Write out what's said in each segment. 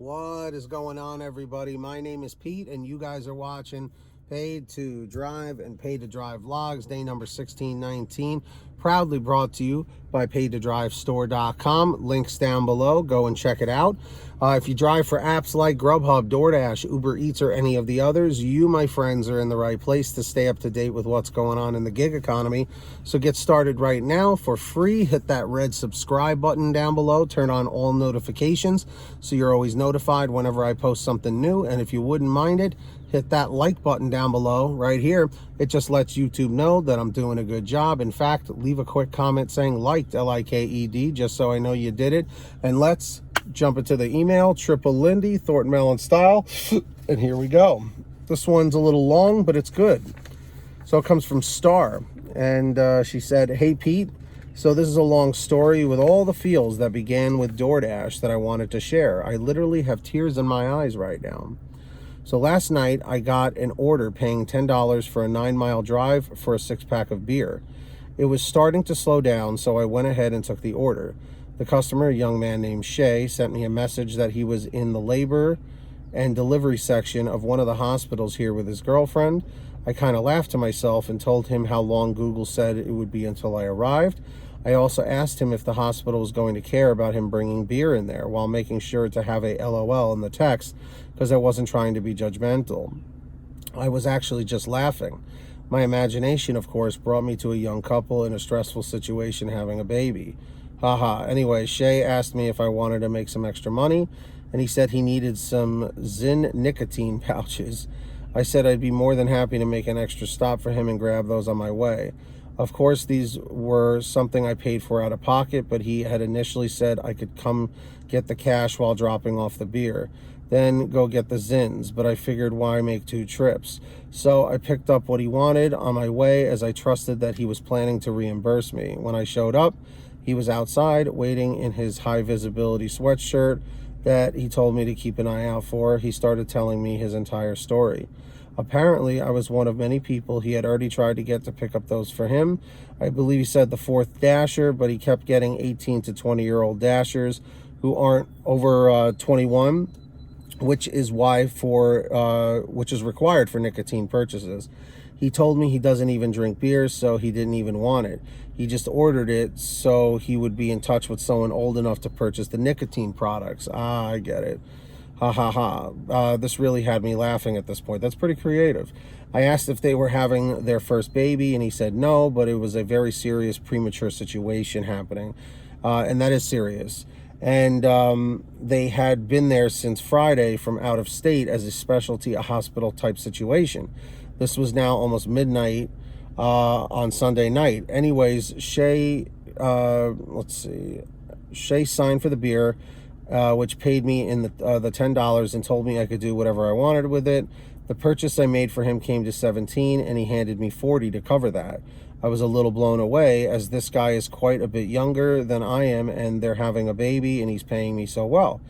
What is going on, everybody? My name is Pete, and you guys are watching Paid to Drive and Paid to Drive Vlogs, day number 1619. Proudly brought to you by PayToDriveStore.com. Links down below. Go and check it out. If you drive for apps like GrubHub, DoorDash, UberEATS, or any of the others, you, my friends, are in the right place to stay up to date with what's going on in the gig economy. So get started right now for free. Hit that red subscribe button down below. Turn on all notifications so you're always notified whenever I post something new. And if you wouldn't mind it, hit that like button down below right here. It just lets YouTube know that I'm doing a good job. In fact, leave a quick comment saying liked, L-I-K-E-D, just so I know you did it. And let's jump into the email. Triple Lindy, Thornton Mellon style. And here we go. This one's a little long, but it's good. So it comes from Star. And she said, "Hey Pete, so this is a long story with all the feels that began with DoorDash that I wanted to share. I literally have tears in my eyes right now. So last night I got an order paying $10 for a 9-mile drive for a 6-pack of beer. It was starting to slow down, so I went ahead and took the order. The customer, a young man named Shay, sent me a message that he was in the labor and delivery section of one of the hospitals here with his girlfriend. I kind of laughed to myself and told him how long Google said it would be until I arrived. I also asked him if the hospital was going to care about him bringing beer in there, while making sure to have a LOL in the text, because I wasn't trying to be judgmental. I was actually just laughing. My imagination, of course, brought me to a young couple in a stressful situation having a baby. Haha. Anyway, Shay asked me if I wanted to make some extra money, and he said he needed some Zyn nicotine pouches. I said I'd be more than happy to make an extra stop for him and grab those on my way. Of course, these were something I paid for out of pocket, but he had initially said I could come get the cash while dropping off the beer, then go get the Zyns, but I figured why make 2 trips. So I picked up what he wanted on my way, as I trusted that he was planning to reimburse me. When I showed up, he was outside waiting in his high visibility sweatshirt that he told me to keep an eye out for. He started telling me his entire story. Apparently, I was one of many people he had already tried to get to pick up those for him. I believe he said the 4th Dasher, but he kept getting 18 to 20-year-old Dashers who aren't over 21, which is required for nicotine purchases. He told me he doesn't even drink beer, so he didn't even want it. He just ordered it so he would be in touch with someone old enough to purchase the nicotine products. Ah, I get it. Ha ha ha. This really had me laughing at this point. That's pretty creative. I asked if they were having their first baby, and he said no, but it was a very serious premature situation happening. And that is serious. And they had been there since Friday from out of state as a specialty, a hospital type situation. This was now almost midnight on Sunday night. Anyways, Shay signed for the beer, which paid me in the $10 and told me I could do whatever I wanted with it. The purchase I made for him came to $17, and he handed me $40 to cover that. I was a little blown away, as this guy is quite a bit younger than I am, and they're having a baby, and he's paying me so well.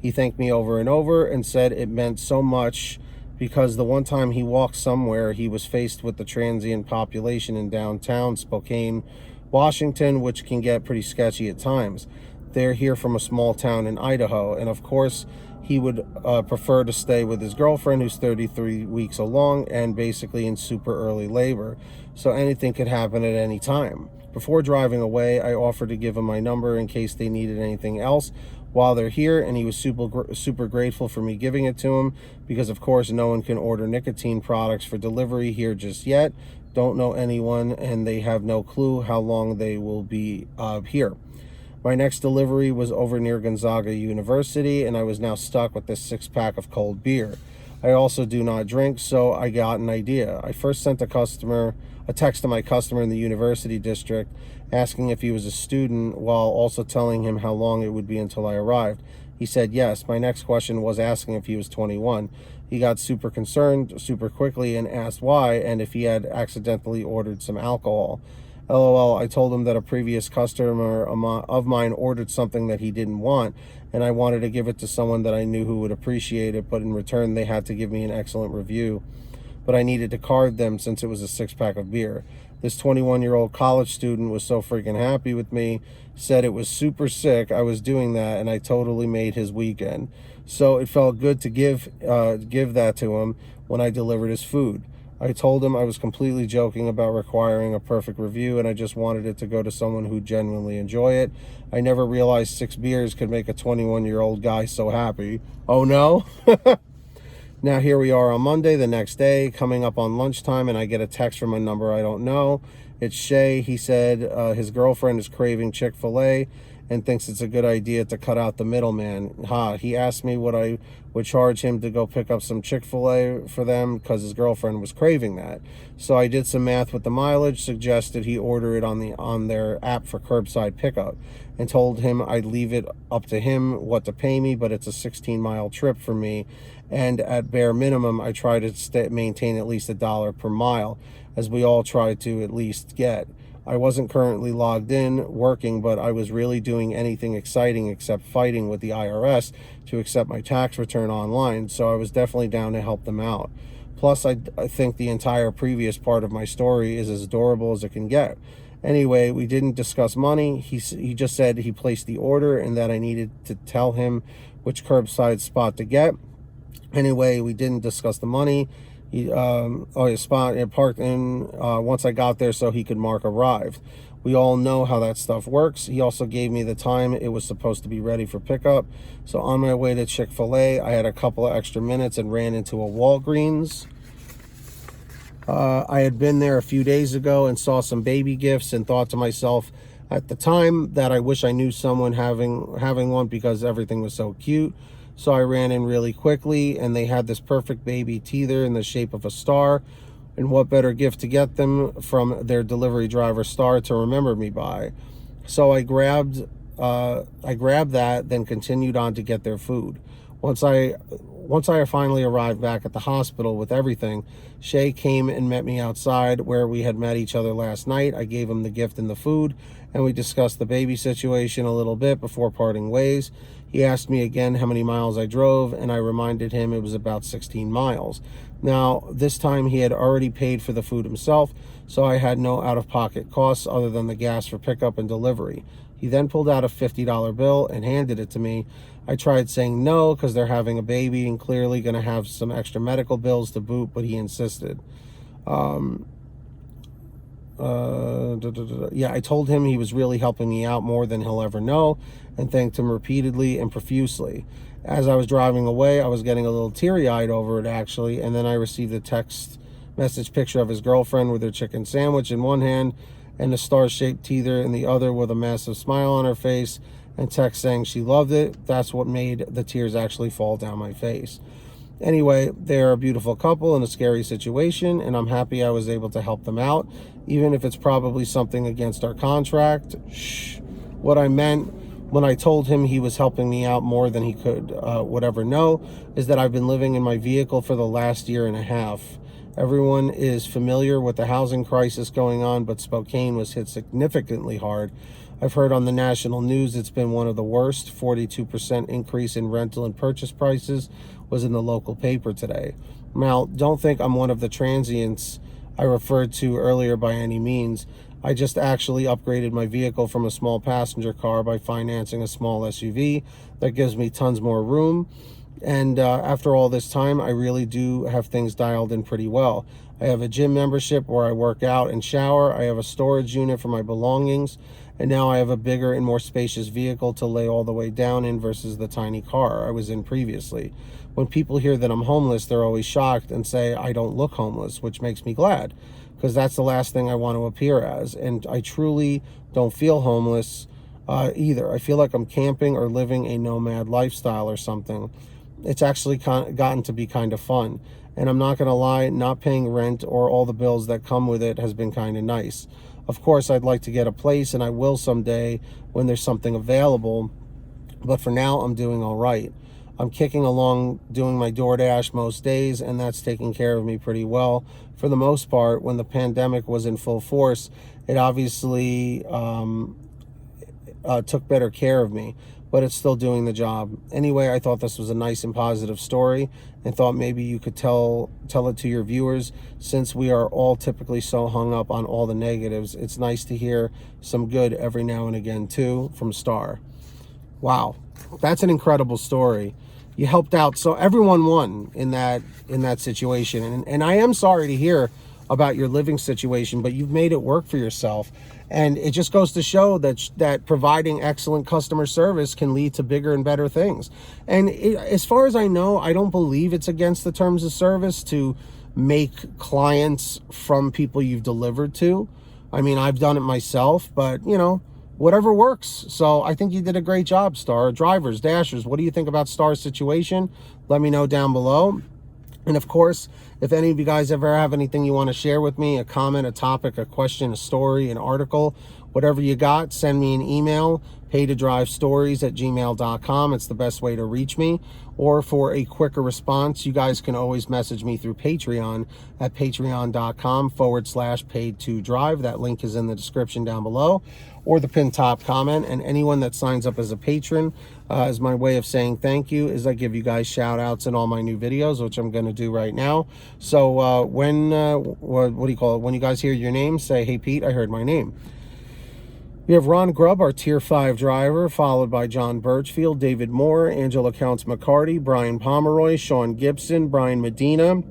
He thanked me over and over and said it meant so much, because the one time he walked somewhere, he was faced with the transient population in downtown Spokane, Washington, which can get pretty sketchy at times. They're here from a small town in Idaho, and of course he would prefer to stay with his girlfriend, who's 33 weeks along and basically in super early labor, so anything could happen at any time. Before driving away, I offered to give him my number in case they needed anything else while they're here, and he was super grateful for me giving it to him, because of course no one can order nicotine products for delivery here just yet. Don't know anyone, and they have no clue how long they will be here. My next delivery was over near Gonzaga University, and I was now stuck with this 6-pack of cold beer. I also do not drink, so I got an idea. I first sent a text to my customer in the university district asking if he was a student, while also telling him how long it would be until I arrived. He said yes. My next question was asking if he was 21. He got super concerned super quickly and asked why, and if he had accidentally ordered some alcohol. LOL, I told him that a previous customer of mine ordered something that he didn't want, and I wanted to give it to someone that I knew who would appreciate it, but in return they had to give me an excellent review. But I needed to card them since it was a 6-pack of beer. This 21-year-old college student was so freaking happy with me, said it was super sick I was doing that, and I totally made his weekend. So it felt good to give that to him when I delivered his food. I told him I was completely joking about requiring a perfect review, and I just wanted it to go to someone who genuinely enjoy it. I never realized 6 beers could make a 21-year-old guy so happy. Oh no? Now here we are on Monday, the next day, coming up on lunchtime, and I get a text from a number I don't know. It's Shay. He said his girlfriend is craving Chick-fil-A and thinks it's a good idea to cut out the middleman. He asked me what I would charge him to go pick up some Chick-fil-A for them because his girlfriend was craving that. So I did some math with the mileage, suggested he order it on their app for curbside pickup, and told him I'd leave it up to him what to pay me, but it's a 16-mile trip for me, and at bare minimum I try to maintain at least $1 per mile, as we all try to at least get. I wasn't currently logged in working, but I was really doing anything exciting except fighting with the IRS to accept my tax return online, so I was definitely down to help them out. Plus, I think the entire previous part of my story is as adorable as it can get. Anyway, we didn't discuss money. He just said he placed the order and that I needed to tell him which curbside spot to get. Anyway, we didn't discuss the money. His spot it parked in once I got there so he could mark arrived. We all know how that stuff works. He also gave me the time it was supposed to be ready for pickup. So on my way to Chick-fil-A, I had a couple of extra minutes and ran into a Walgreens. I had been there a few days ago and saw some baby gifts and thought to myself at the time that I wish I knew someone having one because everything was so cute. So I ran in really quickly, and they had this perfect baby teether in the shape of a star. And what better gift to get them from their delivery driver, Star, to remember me by? So I grabbed that, then continued on to get their food. Once I finally arrived back at the hospital with everything, Shay came and met me outside where we had met each other last night. I gave him the gift and the food, and we discussed the baby situation a little bit before parting ways. He asked me again how many miles I drove, and I reminded him it was about 16 miles. Now, this time he had already paid for the food himself, so I had no out-of-pocket costs other than the gas for pickup and delivery. He then pulled out a $50 bill and handed it to me. I tried saying no because they're having a baby and clearly going to have some extra medical bills to boot, but he insisted. I told him he was really helping me out more than he'll ever know, and thanked him repeatedly and profusely. As I was driving away, I was getting a little teary-eyed over it, actually, and then I received a text message picture of his girlfriend with her chicken sandwich in one hand and a star-shaped teether in the other with a massive smile on her face, and text saying she loved it. That's what made the tears actually fall down my face. Anyway, they're a beautiful couple in a scary situation, and I'm happy I was able to help them out, even if it's probably something against our contract. What I meant when I told him he was helping me out more than he would ever know is that I've been living in my vehicle for the last year and a half. Everyone is familiar with the housing crisis going on, but Spokane was hit significantly hard. I've heard on the national news it's been one of the worst. 42% increase in rental and purchase prices was in the local paper today. Now, don't think I'm one of the transients I referred to earlier by any means. I just actually upgraded my vehicle from a small passenger car by financing a small SUV that gives me tons more room. And after all this time, I really do have things dialed in pretty well. I have a gym membership where I work out and shower. I have a storage unit for my belongings. And now I have a bigger and more spacious vehicle to lay all the way down in versus the tiny car I was in previously. When people hear that I'm homeless, they're always shocked and say I don't look homeless, which makes me glad, because that's the last thing I want to appear as. And I truly don't feel homeless either. I feel like I'm camping or living a nomad lifestyle or something. It's actually gotten to be kind of fun. And I'm not going to lie, not paying rent or all the bills that come with it has been kind of nice. Of course, I'd like to get a place, and I will someday when there's something available. But for now, I'm doing all right. I'm kicking along doing my DoorDash most days, and that's taking care of me pretty well. For the most part, when the pandemic was in full force, it obviously took better care of me, but it's still doing the job. Anyway, I thought this was a nice and positive story and thought maybe you could tell it to your viewers, since we are all typically so hung up on all the negatives. It's nice to hear some good every now and again too, from Star. Wow, that's an incredible story. you helped out. So everyone won in that situation. And I am sorry to hear about your living situation, but you've made it work for yourself. And it just goes to show that providing excellent customer service can lead to bigger and better things. And as far as I know, I don't believe it's against the terms of service to make clients from people you've delivered to. I mean, I've done it myself, but you know, whatever works. So I think you did a great job, Star. Drivers, Dashers, what do you think about Star's situation? Let me know down below. And of course, if any of you guys ever have anything you want to share with me, a comment, a topic, a question, a story, an article, whatever you got, send me an email, paytodrivestories@gmail.com. It's the best way to reach me. Or for a quicker response, you guys can always message me through Patreon at patreon.com/paid2drive. That link is in the description down below, or the pinned top comment. And anyone that signs up as a patron, as my way of saying thank you, is I give you guys shout outs in all my new videos, which I'm going to do right now. So what do you call it? When you guys hear your name, say, hey, Pete, I heard my name. We have Ronn Grubb, our Tier 5 driver, followed by John Birchfield, David Moore, Angela Counts McCarty, Brian Pomeroy, Sean Gibson, Brian Medina,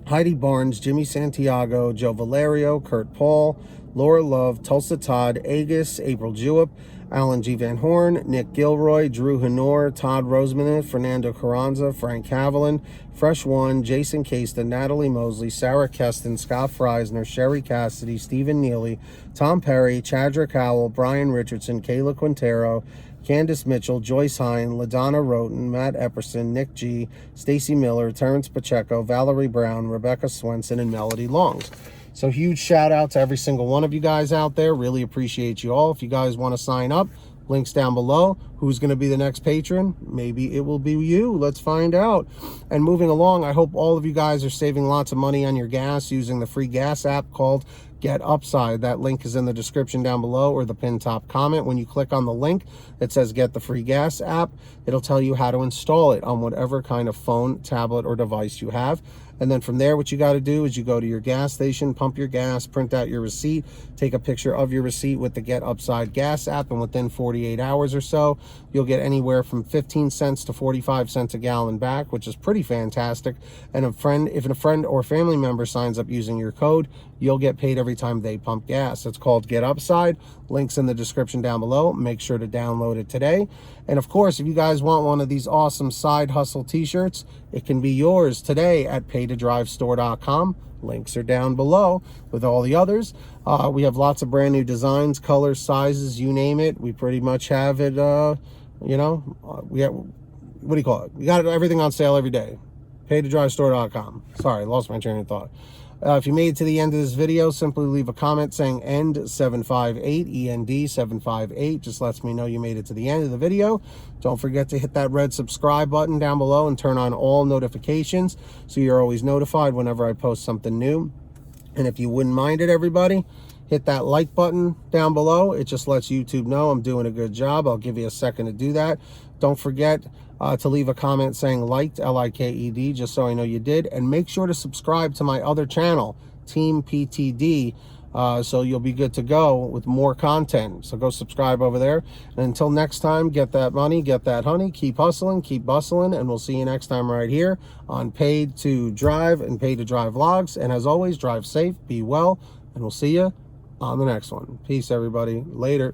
Heidi Barnes, Jimmy Santiago, Joe Valerio, Kurt Paul, Laura Love, Tulsa Todd, Agus, April Jewett, Alan G. Van Horn, Nick Gilroy, Drew Hanor, Todd Roseman, Fernando Carranza, Frank Haviland, Fresh One, Jason Caston, Natalie Mosley, Sarah Keston, Scott Freisner, Sherry Cassidy, Stephen Neely, Tom Perry, Chadrick Howell, Brian Richardson, Kayla Quintero, Candace Mitchell, Joyce Hine, LaDonna Roten, Matt Epperson, Nick G, Stacy Miller, Terrence Pacheco, Valerie Brown, Rebecca Swenson, and Melody Longs. So huge shout out to every single one of you guys out there. Really appreciate you all. If you guys want to sign up, links down below. Who's going to be the next patron? Maybe it will be you. Let's find out. And moving along, I hope all of you guys are saving lots of money on your gas using the free gas app called Get Upside. That link is in the description down below or the pinned top comment. When you click on the link that says Get the Free Gas app, it'll tell you how to install it on whatever kind of phone, tablet, or device you have. And then from there, what you got to do is you go to your gas station, pump your gas, print out your receipt, take a picture of your receipt with the Get Upside gas app, and within 48 hours or so, you'll get anywhere from 15 cents to 45 cents a gallon back, which is pretty fantastic. And if a friend or family member signs up using your code, you'll get paid every time they pump gas. It's called Get Upside. Links in the description down below. Make sure to download it today. And of course, if you guys want one of these awesome side hustle t-shirts, it can be yours today at paytodrivestore.com. Links are down below with all the others. We have lots of brand new designs, colors, sizes, you name it. We pretty much have it, we have, what do you call it? We got everything on sale every day. Paytodrivestore.com. Sorry, lost my train of thought. If you made it to the end of this video, simply leave a comment saying END758, END758. Just lets me know you made it to the end of the video. Don't forget to hit that red subscribe button down below and turn on all notifications so you're always notified whenever I post something new. And if you wouldn't mind it, everybody, hit that like button down below. It just lets YouTube know I'm doing a good job. I'll give you a second to do that. Don't forget to leave a comment saying liked, L-I-K-E-D, just so I know you did. And make sure to subscribe to my other channel, Team PTD, so you'll be good to go with more content. So go subscribe over there. And until next time, get that money, get that honey, keep hustling, keep bustling, and we'll see you next time right here on Paid to Drive and Paid to Drive Vlogs. And as always, drive safe, be well, and we'll see you on the next one. Peace, everybody. Later.